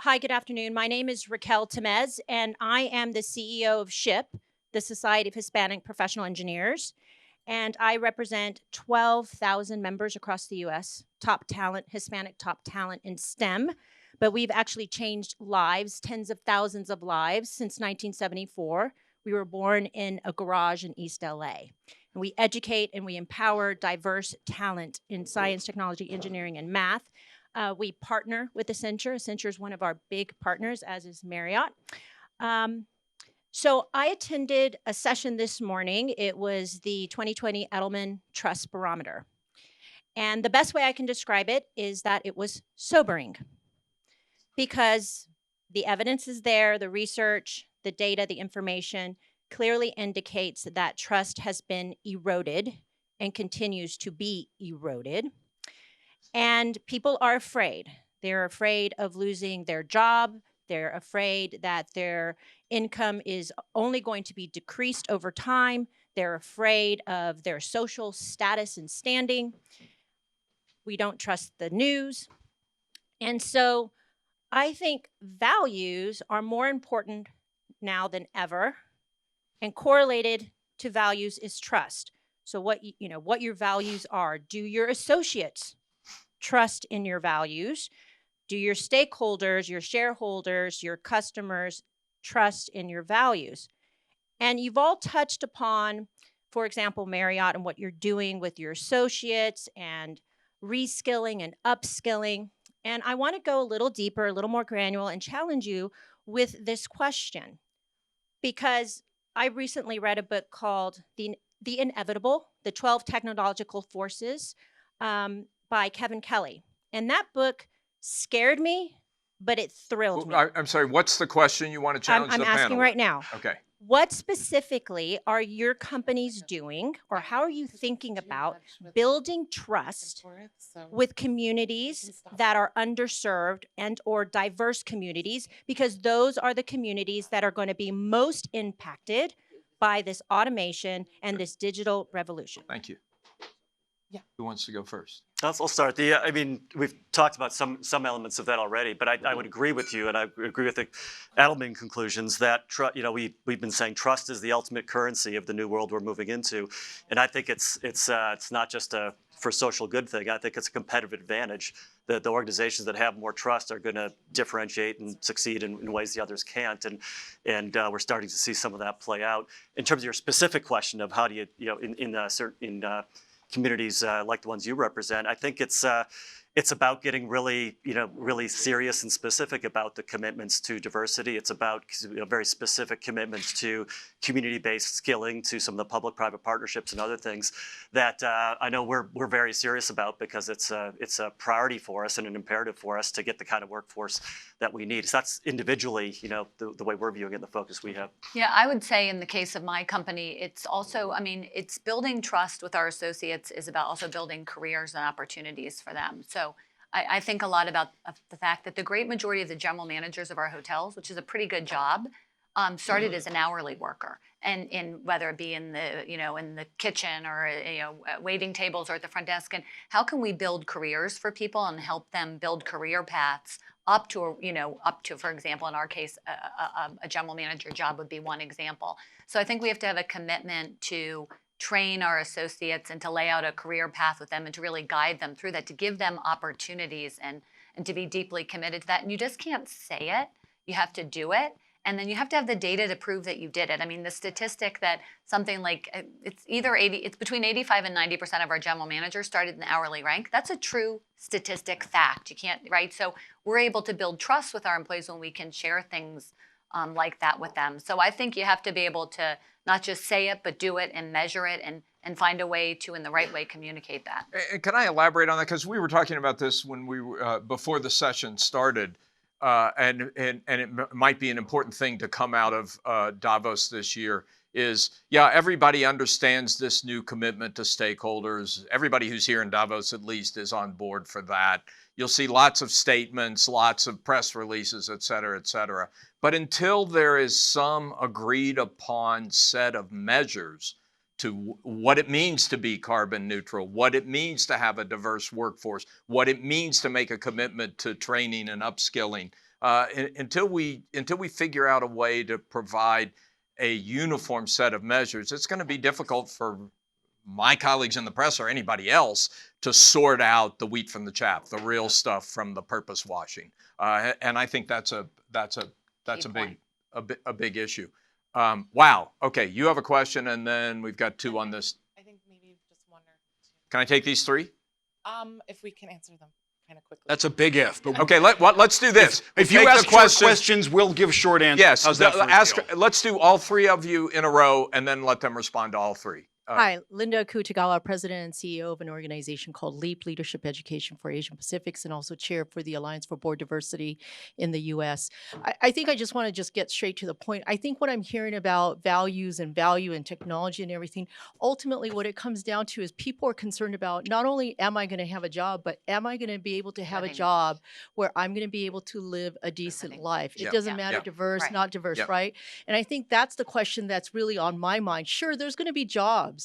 Hi, good afternoon. My name is Raquel Temez, and I am the CEO of SHIP, the Society of Hispanic Professional Engineers. And I represent 12,000 members across the US, top talent, Hispanic top talent in STEM. But we've actually changed lives, tens of thousands of lives since 1974. We were born in a garage in East LA. And we educate and we empower diverse talent in science, technology, engineering, and math. We partner with Accenture. Accenture is one of our big partners, as is Marriott. So I attended a session this morning. It was the 2020 Edelman Trust Barometer. And the best way I can describe it is that it was sobering, because the evidence is there, the research, the data, the information clearly indicates that trust has been eroded and continues to be eroded. And people are afraid. They're afraid of losing their job. They're afraid that their income is only going to be decreased over time. They're afraid of their social status and standing. We don't trust the news. And so I think values are more important now than ever, and correlated to values is trust. So what your values are. Do your associates trust in your values? Do your stakeholders, your shareholders, your customers trust in your values? And you've all touched upon, for example, Marriott and what you're doing with your associates and reskilling and upskilling. And I want to go a little deeper, a little more granular, and challenge you with this question. Because I recently read a book called The Inevitable, The 12 Technological Forces, by Kevin Kelly. And that book scared me, but it thrilled me. I'm sorry, what's the question you want to challenge the panel? I'm asking right now. Okay. What specifically are your companies doing, or how are you thinking about building trust with communities that are underserved and or diverse communities? Because those are the communities that are going to be most impacted by this automation and this digital revolution. Thank you. Yeah. Who wants to go first? I'll start. I mean, we've talked about some elements of that already, but I would agree with you, and I agree with the Edelman conclusions that we've been saying trust is the ultimate currency of the new world we're moving into, and I think it's not just a for social good thing. I think it's a competitive advantage that the organizations that have more trust are going to differentiate and succeed in ways the others can't, and we're starting to see some of that play out. In terms of your specific question of how do you in certain communities like the ones you represent, I think it's about getting really serious and specific about the commitments to diversity. It's about very specific commitments to community-based skilling, to some of the public-private partnerships and other things that I know we're very serious about, because it's a priority for us and an imperative for us to get the kind of workforce that we need. So that's individually, the way we're viewing it, and the focus we have. Yeah, I would say in the case of my company, it's also, it's building trust with our associates is about also building careers and opportunities for them. So I think a lot about the fact that the great majority of the general managers of our hotels, which is a pretty good job, started as an hourly worker, and whether it be in the in the kitchen or waiting tables or at the front desk. And how can we build careers for people and help them build career paths up to for example, in our case, a general manager job would be one example. So I think we have to have a commitment to train our associates and to lay out a career path with them and to really guide them through that, to give them opportunities and to be deeply committed to that. And you just can't say it, you have to do it. And then you have to have the data to prove that you did it. I mean, the statistic that something like it's between 85 and 90% of our general managers started in the hourly rank. That's a true statistic fact. You can't, right? So we're able to build trust with our employees when we can share things like that with them. So I think you have to be able to not just say it, but do it and measure it and find a way to, in the right way, communicate that. And can I elaborate on that? Because we were talking about this when we before the session started, and it might be an important thing to come out of Davos this year. Everybody understands this new commitment to stakeholders. Everybody who's here in Davos, at least, is on board for that. You'll see lots of statements, lots of press releases, et cetera, et cetera. But until there is some agreed upon set of measures what it means to be carbon neutral, what it means to have a diverse workforce, what it means to make a commitment to training and upskilling. Until we figure out a way to provide a uniform set of measures, it's going to be difficult for my colleagues in the press or anybody else to sort out the wheat from the chaff, the real stuff from the purpose washing. And I think that's a big issue. Wow. Okay, you have a question, and then we've got two on this. I think maybe just one or two. Can I take these three? If we can answer them kind of quickly. That's a big if. But Okay, let's do this. if you ask short questions, we'll give short answers. Yes, How's that for a deal? let's do all three of you in a row, and then let them respond to all three. Hi, Linda Kutagawa, President and CEO of an organization called LEAP, Leadership Education for Asian Pacifics, and also chair for the Alliance for Board Diversity in the U.S. I think I just want to just get straight to the point. I think what I'm hearing about values and value and technology and everything, ultimately what it comes down to is people are concerned about not only am I going to have a job, but am I going to be able to have a job where I'm going to be able to live a decent life? It doesn't matter diverse, not diverse, right? And I think that's the question that's really on my mind. Sure, there's going to be jobs.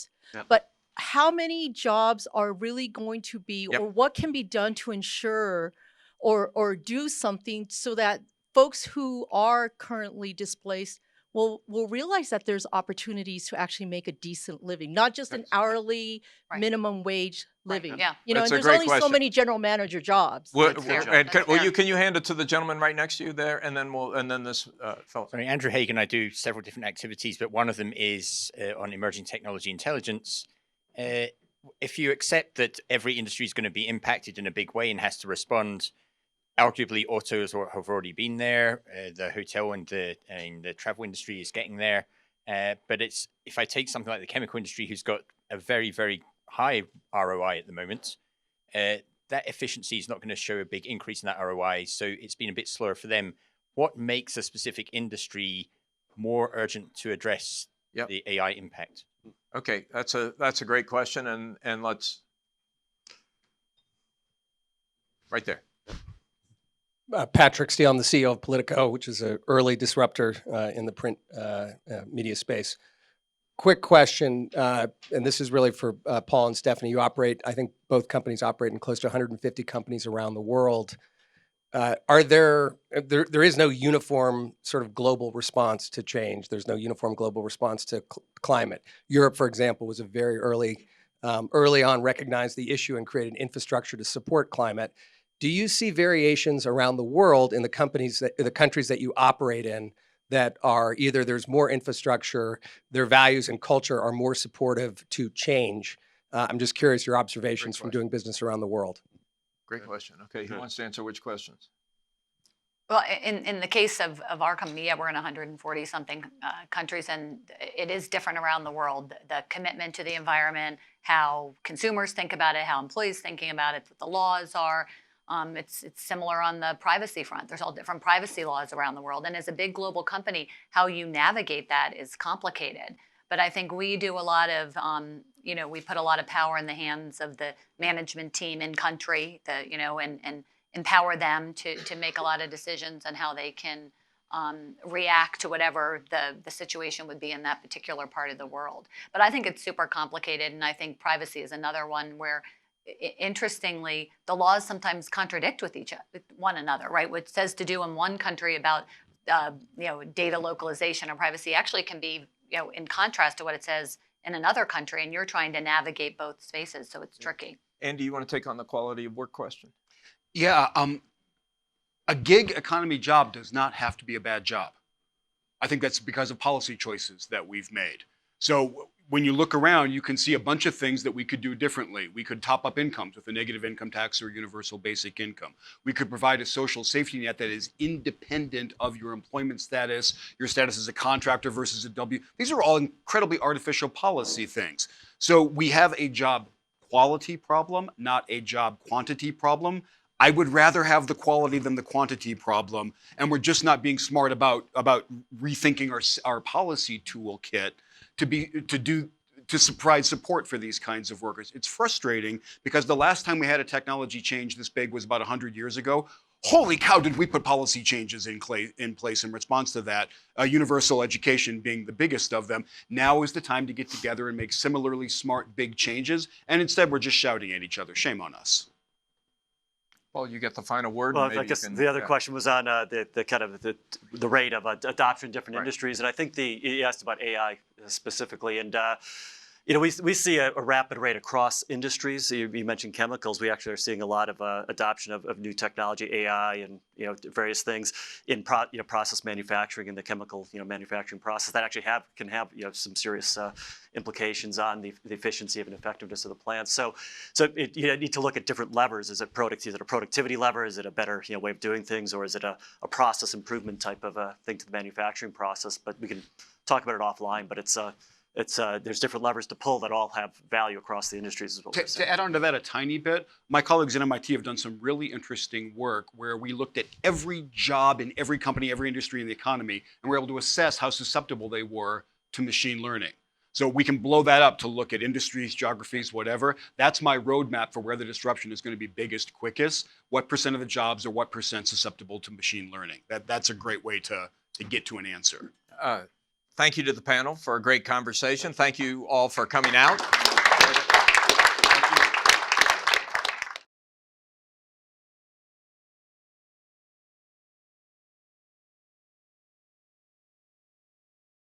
But how many jobs are really going to be, or what can be done to ensure or do something so that folks who are currently displaced will realize that there's opportunities to actually make a decent living, not just an hourly minimum wage living. Yeah. You know, That's and a there's great only so question. many general manager jobs. Can you hand it to the gentleman right next to you there, and then this fellow. Sorry, Andrew Hagen. I do several different activities, but one of them is on emerging technology intelligence. If you accept that every industry is going to be impacted in a big way and has to respond, arguably autos have already been there. The hotel and the travel industry is getting there. But if I take something like the chemical industry, who's got a very, very high ROI at the moment, that efficiency is not going to show a big increase in that ROI. So it's been a bit slower for them. What makes a specific industry more urgent to address the AI impact? Okay, that's a great question, and let's right there. Patrick Steele, I'm the CEO of Politico, which is an early disruptor in the print media space. Quick question, and this is really for Paul and Stephanie. You operate, I think both companies operate in close to 150 companies around the world. There is no uniform sort of global response to change. There's no uniform global response to climate. Europe, for example, was a very early on recognized the issue and created infrastructure to support climate. Do you see variations around the world in the countries that you operate in that are either there's more infrastructure, their values and culture are more supportive to change? I'm just curious your observations from doing business around the world. Great question. Okay, who wants to answer which questions? Well, in the case of our company, we're in 140 something countries, and it is different around the world. The commitment to the environment, how consumers think about it, how employees thinking about it, what the laws are. It's similar on the privacy front. There's all different privacy laws around the world. And as a big global company, how you navigate that is complicated. But I think we do a lot of, we put a lot of power in the hands of the management team in country, and empower them to make a lot of decisions on how they can react to whatever the situation would be in that particular part of the world. But I think it's super complicated, and I think privacy is another one where, interestingly, the laws sometimes contradict with one another, right? What it says to do in one country about data localization or privacy actually can be in contrast to what it says in another country, and you're trying to navigate both spaces, so it's tricky. Andy, you want to take on the quality of work question? Yeah, a gig economy job does not have to be a bad job. I think that's because of policy choices that we've made. So when you look around, you can see a bunch of things that we could do differently. We could top up incomes with a negative income tax or universal basic income. We could provide a social safety net that is independent of your employment status, your status as a contractor versus a W. These are all incredibly artificial policy things. So we have a job quality problem, not a job quantity problem. I would rather have the quality than the quantity problem, and we're just not being smart about rethinking our policy toolkit to provide support for these kinds of workers. It's frustrating because the last time we had a technology change this big was about 100 years ago. holy cow, did we put policy changes in place in response to that, universal education being the biggest of them. Now is the time to get together and make similarly smart, big changes, and instead we're just shouting at each other. Shame on us. Well, you get the final word. Well, maybe I guess you can, the other question was on the kind of the rate of adoption in different industries, and I think you asked about AI specifically, and we see a rapid rate across industries. You mentioned chemicals. We actually are seeing a lot of adoption of new technology, AI, and various things in process manufacturing and the chemical manufacturing process that actually can have some serious implications on the efficiency and effectiveness of the plant. So you need to look at different levers. Is it a productivity lever? Is it a better way of doing things, or is it a process improvement type of a thing to the manufacturing process? But we can talk about it offline. But there's different levers to pull that all have value across the industries. Is what we're saying. To add on to that a tiny bit, my colleagues at MIT have done some really interesting work where we looked at every job in every company, every industry in the economy, and we're able to assess how susceptible they were to machine learning. So we can blow that up to look at industries, geographies, whatever. That's my roadmap for where the disruption is going to be biggest, quickest. What percent of the jobs are what percent susceptible to machine learning? That's a great way to get to an answer. Thank you to the panel for a great conversation. Thank you all for coming out.